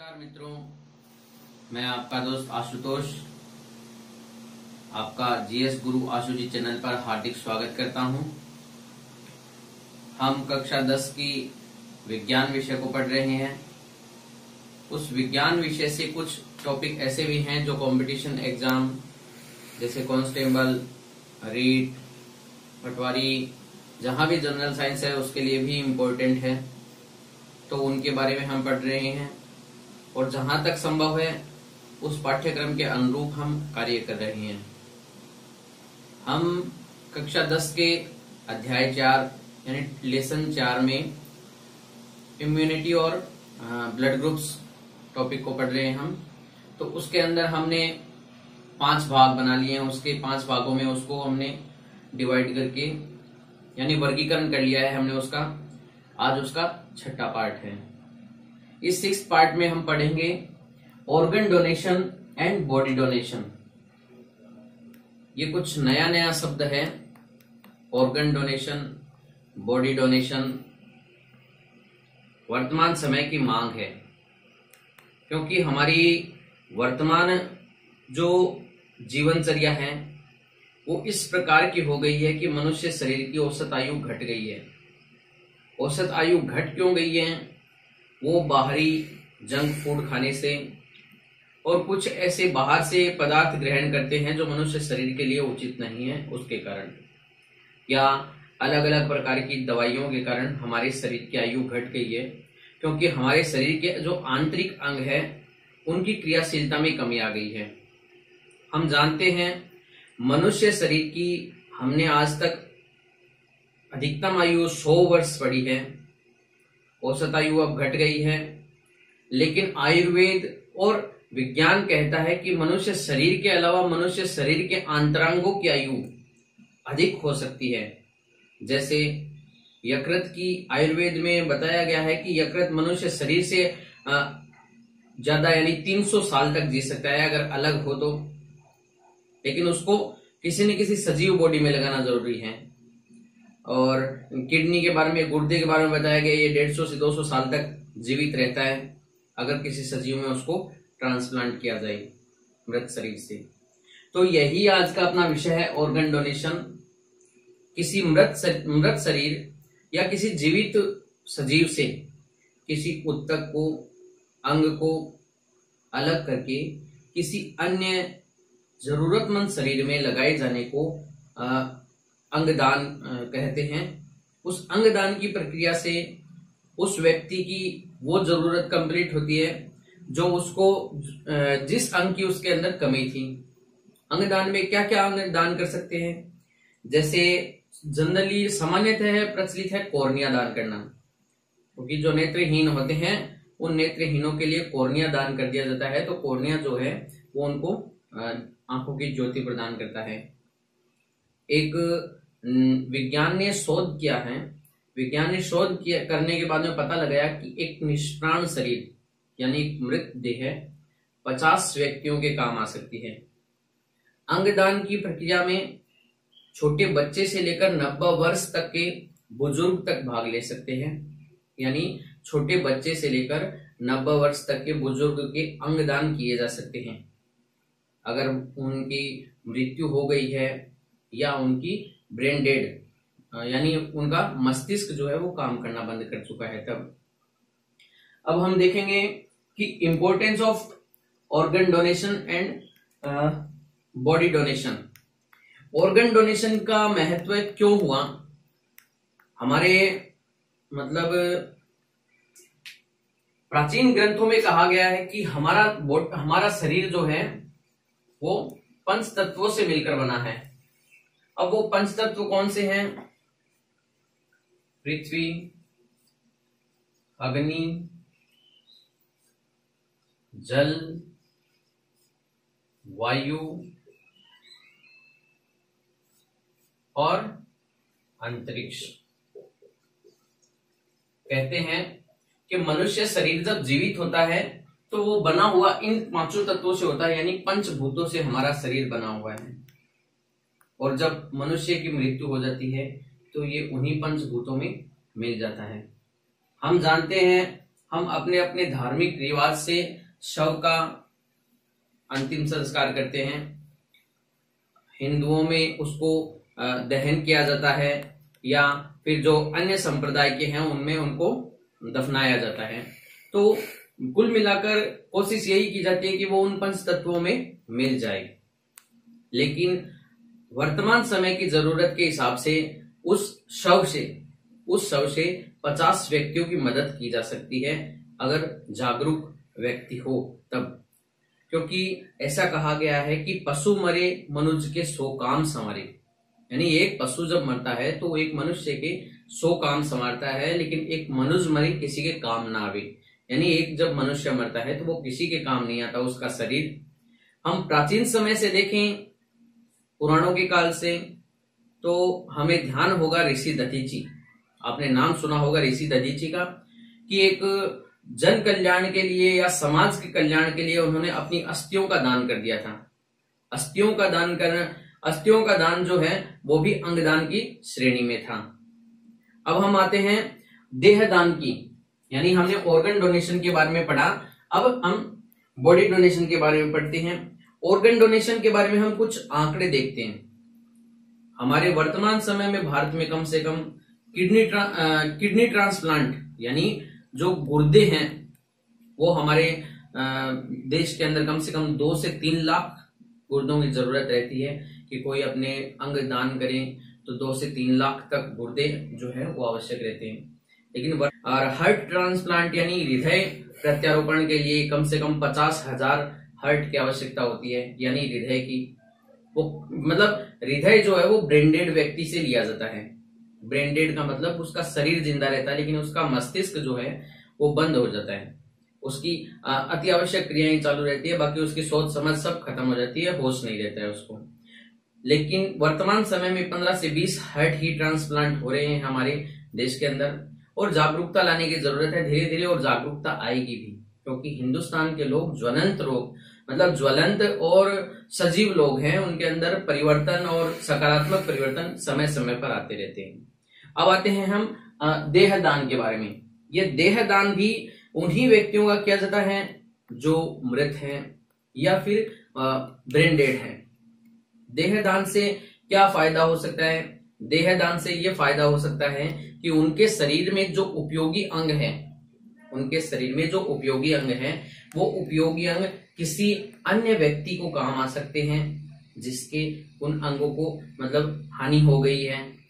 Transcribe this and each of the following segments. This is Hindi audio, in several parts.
नमस्कार मित्रों, मैं आपका दोस्त आशुतोष आपका जीएस गुरु आशु जी चैनल पर हार्दिक स्वागत करता हूं। हम कक्षा 10 की विज्ञान विषय को पढ़ रहे हैं। उस विज्ञान विषय से कुछ टॉपिक ऐसे भी हैं जो कंपटीशन एग्जाम जैसे कांस्टेबल, रीट, पटवारी, जहां भी जनरल साइंस है उसके लिए भी इम्पोर्टेंट है, तो उनके बारे में हम पढ़ रहे हैं और जहां तक संभव है उस पाठ्यक्रम के अनुरूप हम कार्य कर रहे हैं। हम कक्षा 10 के अध्याय 4 यानी लेसन 4 में इम्यूनिटी और ब्लड ग्रुप्स टॉपिक को पढ़ रहे हैं हम। तो उसके अंदर हमने 5 भाग बना लिए हैं। उसके 5 भागों में उसको हमने डिवाइड करके यानी वर्गीकरण कर लिया है हमने उसका। आज उसका 6ठा पार्ट है। इस 6th पार्ट में हम पढ़ेंगे organ donation and body donation. ये कुछ नया नया शब्द है। ऑर्गन डोनेशन, बॉडी डोनेशन वर्तमान समय की मांग है, क्योंकि हमारी वर्तमान जो जीवनचर्या है वो इस प्रकार की हो गई है कि मनुष्य शरीर की औसत आयु घट गई है। औसत आयु घट क्यों गई है? वो बाहरी जंक फूड खाने से और कुछ ऐसे बाहर से पदार्थ ग्रहण करते हैं जो मनुष्य शरीर के लिए उचित नहीं है, उसके कारण या अलग अलग प्रकार की दवाइयों के कारण हमारे शरीर की आयु घट गई है, क्योंकि हमारे शरीर के जो आंतरिक अंग है उनकी क्रियाशीलता में कमी आ गई है। हम जानते हैं मनुष्य शरीर की हमने आज तक अधिकतम आयु 100 वर्ष पढ़ी है, औसत आयु अब घट गई है, लेकिन आयुर्वेद और विज्ञान कहता है कि मनुष्य शरीर के अलावा मनुष्य शरीर के अंतरांगों की आयु अधिक हो सकती है। जैसे यकृत की आयुर्वेद में बताया गया है कि यकृत मनुष्य शरीर से ज्यादा यानी 300 साल तक जी सकता है अगर अलग हो तो, लेकिन उसको किसी न किसी सजीव बॉडी में लगाना जरूरी है। और किडनी के बारे में, गुर्दे के बारे में बताया गया, ये 150 से 200 साल तक जीवित रहता है अगर किसी सजीव में उसको ट्रांसप्लांट किया जाए मृत शरीर से। तो यही आज का अपना विषय है, ऑर्गन डोनेशन। किसी मृत शरीर या किसी जीवित सजीव से किसी ऊतक को, अंग को अलग करके किसी अन्य जरूरतमंद शरीर में लगाए जाने को अंगदान कहते हैं। उस अंगदान की प्रक्रिया से उस व्यक्ति की वो जरूरत कंप्लीट होती है जो उसको जिस अंग की उसके अंदर कमी थी। अंगदान में क्या क्या अंग दान कर सकते हैं? जैसे जनरली सामान्यतः प्रचलित है कॉर्निया दान करना, क्योंकि जो नेत्रहीन होते हैं उन नेत्रहीनों के लिए कॉर्निया दान कर दिया जाता है। तो कॉर्निया जो है वो उनको आंखों की ज्योति प्रदान करता है। एक विज्ञान ने शोध किया है। विज्ञान ने शोध करने के बाद में पता लगाया कि एक निष्प्राण शरीर यानी एक मृत देह 50 व्यक्तियों के काम आ सकती है। अंगदान की प्रक्रिया में छोटे बच्चे से लेकर 90 वर्ष तक के बुजुर्ग तक भाग ले सकते हैं। यानी छोटे बच्चे से लेकर 90 वर्ष तक के बुजुर्ग के अंगदान किए जा सकते हैं। अगर उनकी मृत्यु हो गई है या उनकी ब्रेन डेड यानी उनका मस्तिष्क जो है वो काम करना बंद कर चुका है तब। अब हम देखेंगे कि importance of organ donation and body donation. Organ donation का महत्व क्यों हुआ? हमारे मतलब प्राचीन ग्रंथों में कहा गया है कि हमारा शरीर जो है वो 5 तत्वों से मिलकर बना है। अब वो 5 तत्व कौन से हैं? पृथ्वी, अग्नि, जल, वायु और अंतरिक्ष। कहते हैं कि मनुष्य शरीर जब जीवित होता है तो वो बना हुआ इन 5 तत्वों से होता है, यानी पंचभूतों से हमारा शरीर बना हुआ है। और जब मनुष्य की मृत्यु हो जाती है तो ये उन्हीं पंचभूतों में मिल जाता है। हम जानते हैं हम अपने अपने धार्मिक रिवाज से शव का अंतिम संस्कार करते हैं। हिंदुओं में उसको दहन किया जाता है, या फिर जो अन्य संप्रदाय के हैं उनमें उनको दफनाया जाता है। तो कुल मिलाकर कोशिश यही की जाती है कि वो उन पंच तत्वों में मिल जाए। लेकिन वर्तमान समय की जरूरत के हिसाब से उस शव से 50 व्यक्तियों की मदद की जा सकती है, अगर जागरूक व्यक्ति हो तब। क्योंकि ऐसा कहा गया है कि पशु मरे मनुष्य के 100 काम संवारे। यानी एक पशु जब मरता है तो एक मनुष्य के 100 काम संवारता है, लेकिन एक मनुष्य मरे किसी के काम ना आवे। यानी एक जब मनुष्य मरता है तो वो किसी के काम नहीं आता उसका शरीर। हम प्राचीन समय से देखें, पुराणों के काल से, तो हमें ध्यान होगा ऋषि दधीची। आपने नाम सुना होगा ऋषि दधीची का, कि एक जन कल्याण के लिए या समाज के कल्याण के लिए उन्होंने अपनी अस्थियों का दान कर दिया था। अस्थियों का दान जो है वो भी अंगदान की श्रेणी में था। अब हम आते हैं देह दान की, यानी हमने ऑर्गन डोनेशन के बारे में पढ़ा, अब हम बॉडी डोनेशन के बारे में पढ़ते हैं। ऑर्गन डोनेशन के बारे में हम कुछ आंकड़े देखते हैं। हमारे वर्तमान समय में भारत में कम से कम किडनी ट्रांसप्लांट, यानी जो गुर्दे हैं, वो हमारे देश के अंदर कम से कम 2 से 3 लाख गुर्दों की जरूरत रहती है कि कोई अपने अंग दान करें, तो 2 से 3 लाख तक गुर्दे जो है वो आवश्यक रहते हैं। लेकिन हार्ट ट्रांसप्लांट यानी हृदय प्रत्यारोपण के लिए कम से कम 50,000 हार्ट की आवश्यकता होती है, यानी हृदय की। वो मतलब हृदय जो है वो ब्रेन-डेड व्यक्ति से लिया जाता है। ब्रेन-डेड का मतलब उसका शरीर जिंदा रहता है, लेकिन उसका मस्तिष्क जो है वो बंद हो जाता है। उसकी अति आवश्यक क्रियाएं चालू रहती है, बाकी उसकी सोच समझ सब खत्म हो जाती है, होश नहीं रहता है उसको। लेकिन वर्तमान समय में 15 से 20 हार्ट ही ट्रांसप्लांट हो रहे हैं हमारे देश के अंदर, और जागरूकता लाने की जरूरत है धीरे धीरे, और जागरूकता आएगी भी, क्योंकि हिंदुस्तान के लोग ज्वलंत और सजीव लोग हैं। उनके अंदर परिवर्तन और सकारात्मक परिवर्तन समय समय पर आते रहते हैं। अब आते हैं हम देहदान के बारे में। यह देहदान भी उन्हीं व्यक्तियों का किया जाता है जो मृत हैं या फिर ब्रेन डेड हैं। देहदान से क्या फायदा हो सकता है? देहदान से यह फायदा हो सकता है कि उनके शरीर में जो उपयोगी अंग है, वो उपयोगी अंग किसी अन्य व्यक्ति को काम आ सकते हैं, जिसके उन अंगों को मतलब हानि हो गई है।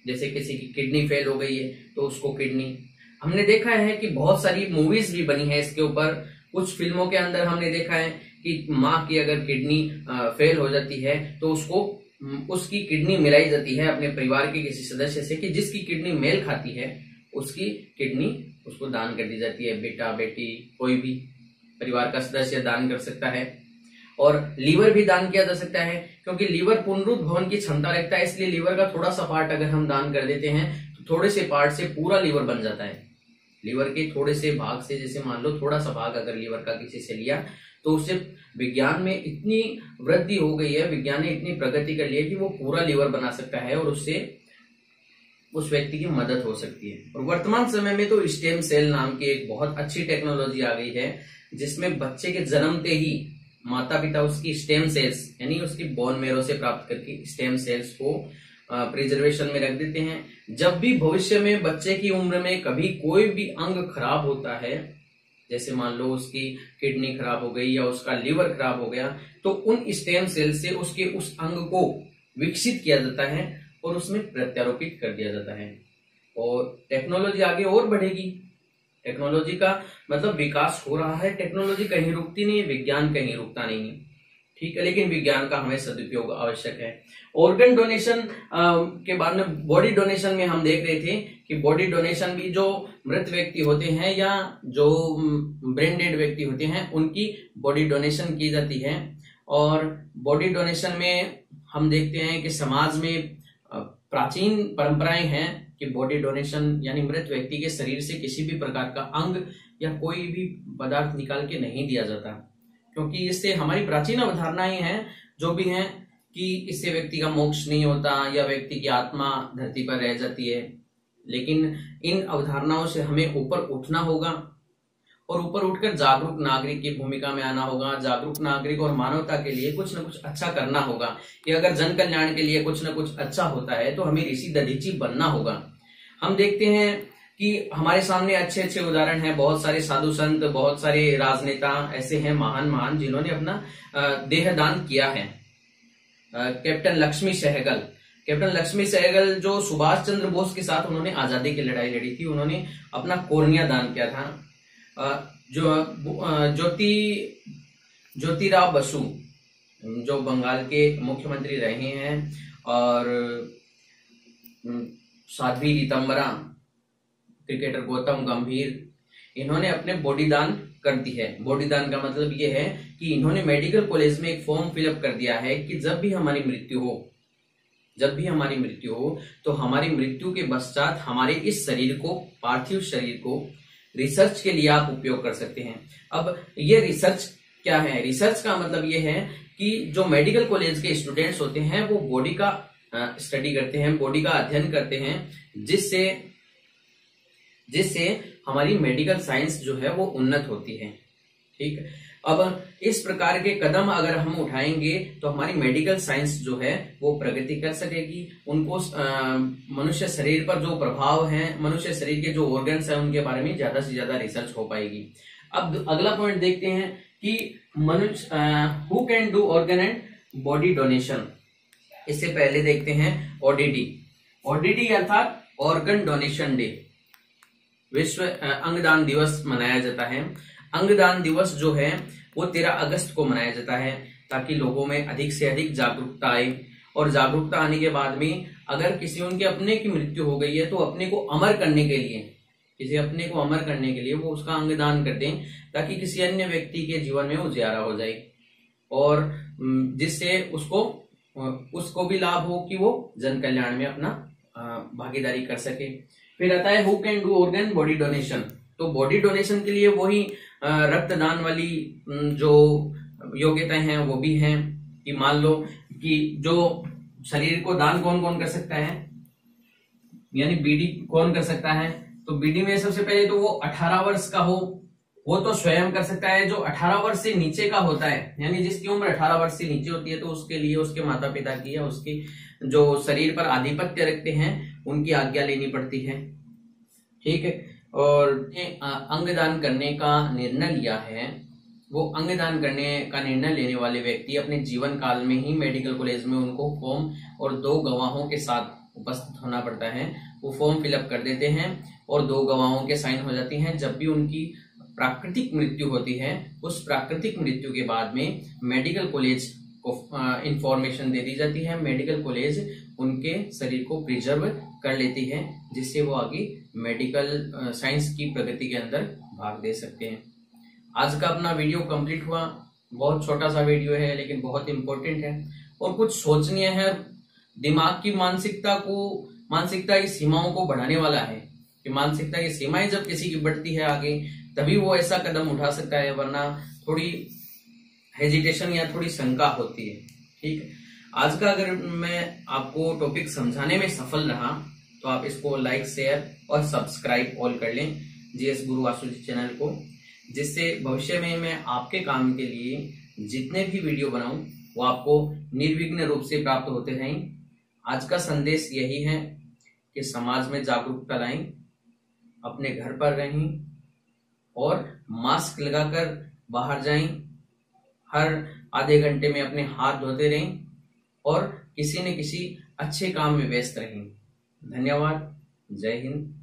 जैसे किसी की किडनी फेल हो गई है तो उसको किडनी, हमने देखा है कि बहुत सारी मूवीज भी बनी है इसके ऊपर। कुछ फिल्मों के अंदर हमने देखा है कि माँ की अगर किडनी फेल हो जाती है तो उसको उसकी किडनी मिलाई जाती है अपने परिवार के किसी सदस्य से, कि जिसकी किडनी मेल खाती है उसकी किडनी उसको दान कर दी जाती है। बेटा बेटी कोई भी परिवार का सदस्य दान कर सकता है। और लीवर भी दान किया जा सकता है, क्योंकि लीवर पुनरुत्भवन की क्षमता रखता है, इसलिए लीवर का थोड़ा सा पार्ट अगर हम दान कर देते हैं तो थोड़े से पार्ट से पूरा लीवर बन जाता है। लीवर के थोड़े से भाग से, जैसे मान लो थोड़ा सा भाग अगर लीवर का किसी से लिया, तो उससे विज्ञान में इतनी वृद्धि हो गई है, विज्ञान ने इतनी प्रगति कर ली है कि वो पूरा लीवर बना सकता है और उससे उस व्यक्ति की मदद हो सकती है। और वर्तमान समय में तो स्टेम सेल नाम की एक बहुत अच्छी टेक्नोलॉजी आ गई है, जिसमें बच्चे के जन्मते ही माता पिता उसकी स्टेम सेल्स यानी उसकी बोन मैरो से प्राप्त करके स्टेम सेल्स को प्रिजर्वेशन में रख देते हैं। जब भी भविष्य में बच्चे की उम्र में कभी कोई भी अंग खराब होता है, जैसे मान लो उसकी किडनी खराब हो गई या उसका लीवर खराब हो गया, तो उन स्टेम सेल से उसके उस अंग को विकसित किया जाता है और उसमें प्रत्यारोपित कर दिया जाता है। और टेक्नोलॉजी आगे और बढ़ेगी। टेक्नोलॉजी का मतलब विकास हो रहा है, टेक्नोलॉजी कहीं रुकती नहीं है, विज्ञान कहीं रुकता नहीं है, ठीक है। लेकिन विज्ञान का हमें सदुपयोग आवश्यक है। ऑर्गन डोनेशन के बाद में बॉडी डोनेशन में हम देख रहे थे कि बॉडी डोनेशन भी जो मृत व्यक्ति होते हैं या जो ब्रेन डेड व्यक्ति होते हैं उनकी बॉडी डोनेशन की जाती है। और बॉडी डोनेशन में हम देखते हैं कि समाज में प्राचीन परंपराएं हैं कि बॉडी डोनेशन यानी मृत व्यक्ति के शरीर से किसी भी प्रकार का अंग या कोई भी पदार्थ निकाल के नहीं दिया जाता, क्योंकि इससे हमारी प्राचीन अवधारणाएं हैं जो भी हैं कि इससे व्यक्ति का मोक्ष नहीं होता या व्यक्ति की आत्मा धरती पर रह जाती है। लेकिन इन अवधारणाओं से हमें ऊपर उठना होगा और ऊपर उठकर जागरूक नागरिक की भूमिका में आना होगा। जागरूक नागरिक और मानवता के लिए कुछ न कुछ अच्छा करना होगा कि अगर जन कल्याण के लिए कुछ न कुछ अच्छा होता है तो हमें ऋषि दधीची बनना होगा। हम देखते हैं कि हमारे सामने अच्छे अच्छे उदाहरण हैं, बहुत सारे साधु संत, बहुत सारे राजनेता ऐसे हैं महान महान जिन्होंने अपना देहदान किया है। कैप्टन लक्ष्मी सहगल जो सुभाष चंद्र बोस के साथ उन्होंने आजादी की लड़ाई लड़ी थी, उन्होंने अपना कोर्निया दान किया था। ज्योतिराव बसु जो बंगाल के मुख्यमंत्री रहे हैं, और साध्वी रीतम्बरा, क्रिकेटर गौतम गंभीर, इन्होंने अपने बॉडी दान कर दी है। बॉडी दान का मतलब ये है कि इन्होंने मेडिकल कॉलेज में एक फॉर्म फिलअप कर दिया है कि जब भी हमारी मृत्यु हो तो हमारी मृत्यु के पश्चात हमारे इस शरीर को, पार्थिव शरीर को रिसर्च के लिए आप उपयोग कर सकते हैं। अब ये रिसर्च क्या है? रिसर्च का मतलब ये है कि जो मेडिकल कॉलेज के स्टूडेंट्स होते हैं वो बॉडी का स्टडी करते हैं, बॉडी का अध्ययन करते हैं, जिससे हमारी मेडिकल साइंस जो है वो उन्नत होती है। ठीक है, अब इस प्रकार के कदम अगर हम उठाएंगे तो हमारी मेडिकल साइंस जो है वो प्रगति कर सकेगी। उनको मनुष्य शरीर पर जो प्रभाव है, मनुष्य शरीर के जो ऑर्गन्स हैं उनके बारे में ज्यादा से ज्यादा रिसर्च हो पाएगी। अब अगला पॉइंट देखते हैं कि मनुष्य who can do organ and body donation. इससे पहले देखते हैं ओडीडी अर्थात ऑर्गन डोनेशन डे। विश्व अंगदान दिवस मनाया जाता है। अंगदान दिवस जो है वो 13 अगस्त को मनाया जाता है ताकि लोगों में अधिक से अधिक जागरूकता आए, और जागरूकता आने के बाद में अगर किसी उनके अपने की मृत्यु हो गई है तो अपने को अमर करने के लिए वो उसका अंगदान कर दें ताकि किसी अन्य व्यक्ति के जीवन में उजियारा हो जाए, और जिससे उसको भी लाभ हो कि वो जन कल्याण में अपना भागीदारी कर सके। फिर आता है who can do organ body donation. तो बॉडी डोनेशन के लिए वही रक्तदान वाली जो योग्यताएं हैं वो भी हैं कि मान लो कि जो शरीर को दान कौन कौन कर सकता है, यानी बीडी कौन कर सकता है, तो बीडी में सबसे पहले तो वो 18 वर्ष का हो, वो तो स्वयं कर सकता है। जो 18 वर्ष से नीचे का होता है, यानी जिसकी उम्र 18 वर्ष से नीचे होती है, तो उसके लिए उसके माता पिता की या उसकी जो शरीर पर आधिपत्य रखते हैं उनकी आज्ञा लेनी पड़ती है। ठीक है, और अंगदान करने का निर्णय लिया है, वो अंगदान करने का निर्णय लेने वाले व्यक्ति अपने जीवन काल में ही मेडिकल कॉलेज में उनको फॉर्म और 2 गवाहों के साथ उपस्थित होना पड़ता है। वो फॉर्म फिलअप कर देते हैं और 2 गवाहों के साइन हो जाती हैं। जब भी उनकी प्राकृतिक मृत्यु होती है, उस प्राकृतिक मृत्यु के बाद में मेडिकल कॉलेज को इंफॉर्मेशन दे दी जाती है। मेडिकल कॉलेज उनके शरीर को प्रिजर्व कर लेती है, जिससे वो आगे मेडिकल साइंस की प्रगति के अंदर भाग दे सकते हैं। आज का अपना वीडियो कंप्लीट हुआ। बहुत छोटा सा वीडियो है लेकिन बहुत इंपॉर्टेंट है और कुछ सोचनीय है। दिमाग की मानसिकता की सीमाओं को बढ़ाने वाला है कि मानसिकता की सीमाएं जब किसी की बढ़ती है आगे, तभी वो ऐसा कदम उठा सकता है, वरना थोड़ी हेजिटेशन या थोड़ी शंका होती है। ठीक है, आज का अगर मैं आपको टॉपिक समझाने में सफल रहा तो आप इसको लाइक, शेयर और सब्सक्राइब ऑल कर लें जीएस गुरु वासुजी चैनल को, जिससे भविष्य में मैं आपके काम के लिए जितने भी वीडियो बनाऊं वो आपको निर्विघ्न रूप से प्राप्त होते रहें। आज का संदेश यही है कि समाज में जागरूकता लाएं, अपने घर पर रहें और मास्क लगाकर बाहर जाएं, हर आधे घंटे में अपने हाथ धोते रहें और किसी न किसी अच्छे काम में व्यस्त रहें। धन्यवाद। जय हिंद।